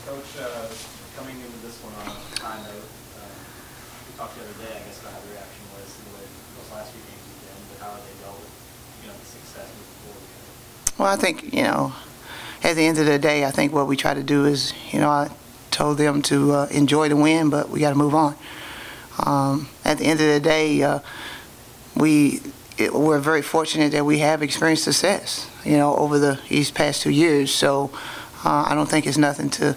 Coach, coming into this one on a high note, we talked the other day, I guess, about how the reaction was in the way those last few games have been, but how have they dealt with, the success moving forward? Well, I think, at the end of the day, I think what we try to do is, I told them to enjoy the win, but we got to move on. At the end of the day, we're very fortunate that we have experienced success, over these past 2 years. So I don't think it's nothing to,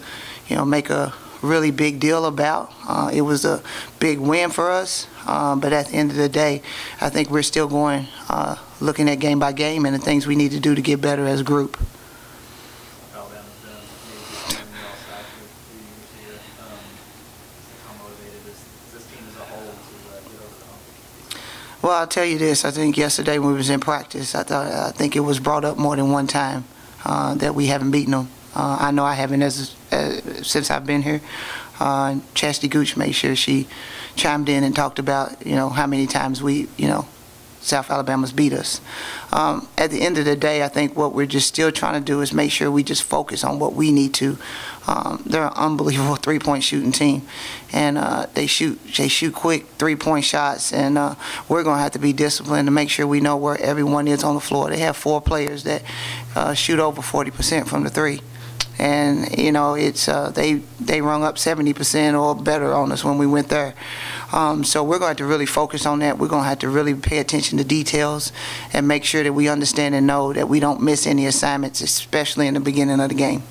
make a really big deal about. It was a big win for us, but at the end of the day, I think we're still going, looking at game by game and the things we need to do to get better as a group. Well, I'll tell you this. I think yesterday when we was in practice, I think it was brought up more than one time that we haven't beaten them. I know I haven't since I've been here. Chastity Gooch made sure she chimed in and talked about, how many times we, South Alabama's beat us. At the end of the day, I think what we're just still trying to do is make sure we just focus on what we need to. They're an unbelievable three-point shooting team, and they shoot quick three-point shots, and we're going to have to be disciplined to make sure we know where everyone is on the floor. They have 4 players that shoot over 40% from the three. And it's they rung up 70% or better on us when we went there. So we're going to have to really focus on that. We're going to have to really pay attention to details and make sure that we understand and know that we don't miss any assignments, especially in the beginning of the game.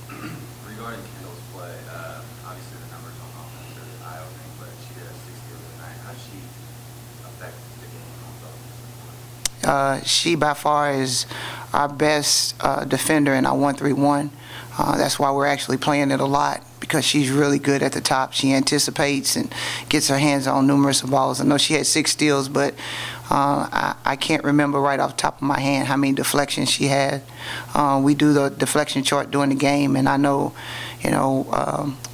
Regarding Kendall's play, obviously the numbers on offense are eye-opening, but she did 60 over the night. How does she affect the game on offense? She by far is our best defender in our 1-3-1. That's why we're actually playing it a lot, because she's really good at the top. She anticipates and gets her hands on numerous balls. I know she had 6 steals, but I can't remember right off the top of my hand how many deflections she had. We do the deflection chart during the game, and I know,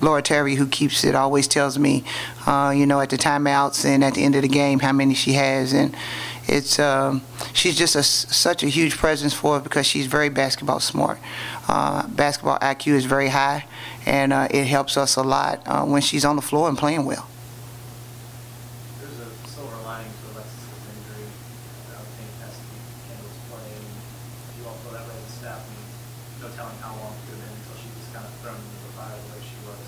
Laura Terry, who keeps it, always tells me, at the timeouts and at the end of the game how many she has. And it's she's just such a huge presence for us because she's very basketball smart. Basketball IQ is very high, and it helps us a lot when she's on the floor and playing well. There's a silver lining to Alexis' injury. I would think has to be Kendall's play. You all feel that way as a staff. No telling how long it could have been until she was kind of thrown into the fire the way she was.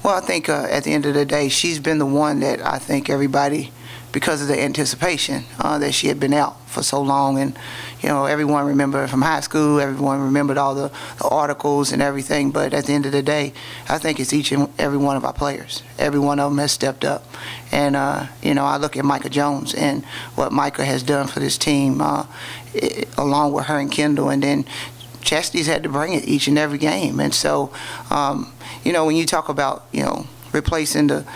Well, I think at the end of the day, she's been the one that I think everybody, because of the anticipation that she had been out for so long, and everyone remembered from high school, everyone remembered all the articles and everything, but at the end of the day, I think it's each and every one of our players. Every one of them has stepped up, and I look at Micah Jones and what Micah has done for this team, along with her and Kendall, and then Chastity's had to bring it each and every game. And so, when you talk about, replacing the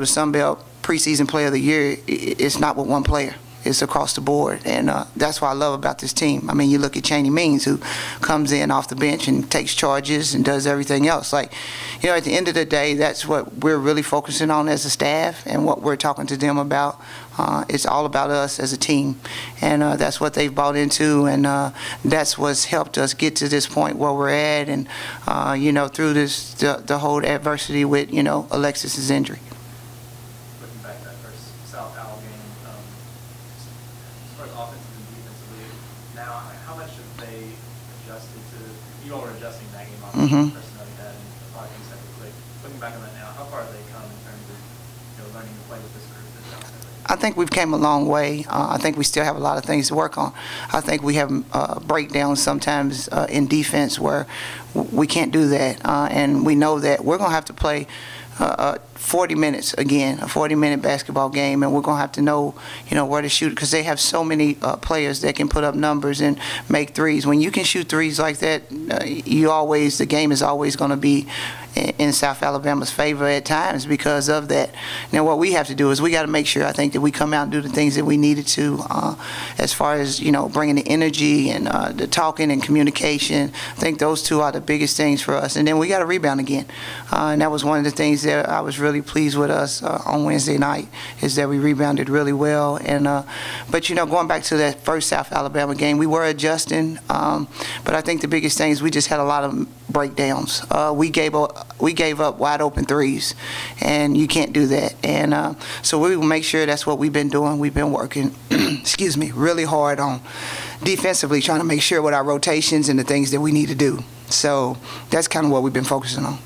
Sun Belt preseason player of the year, it's not with one player. It's across the board, and that's what I love about this team. I mean, you look at Chaney Means, who comes in off the bench and takes charges and does everything else. Like, at the end of the day, that's what we're really focusing on as a staff, and what we're talking to them about. It's all about us as a team, and that's what they've bought into, and that's what's helped us get to this point where we're at, and through this the whole adversity with Alexis' injury. Looking back at that first South Al game, as far as offensively and defensively, now how much have they adjusted to? You all were adjusting that game off the personnel you had, and a lot of things had to click. Looking back on that now, how far have they come in terms of learning to play with this group? I think we've came a long way. I think we still have a lot of things to work on. I think we have breakdowns sometimes in defense where we can't do that, and we know that we're going to have to play 40 minutes again, a 40-minute basketball game, and we're going to have to know, where to shoot, because they have so many players that can put up numbers and make threes. When you can shoot threes like that, the game is always going to be in South Alabama's favor at times because of that. Now, what we have to do is we got to make sure, I think, that we come out and do the things that we needed to, as far as bringing the energy and the talking and communication. I think those two are the biggest things for us. And then we got to rebound again, and that was one of the things that I was really pleased with us on Wednesday night is that we rebounded really well. And but going back to that first South Alabama game, we were adjusting, but I think the biggest thing is we just had a lot of breakdowns. We gave up wide open threes, and you can't do that. And so we will make sure that's what we've been doing. We've been working, excuse me, really hard on defensively, trying to make sure with our rotations and the things that we need to do. So that's kind of what we've been focusing on.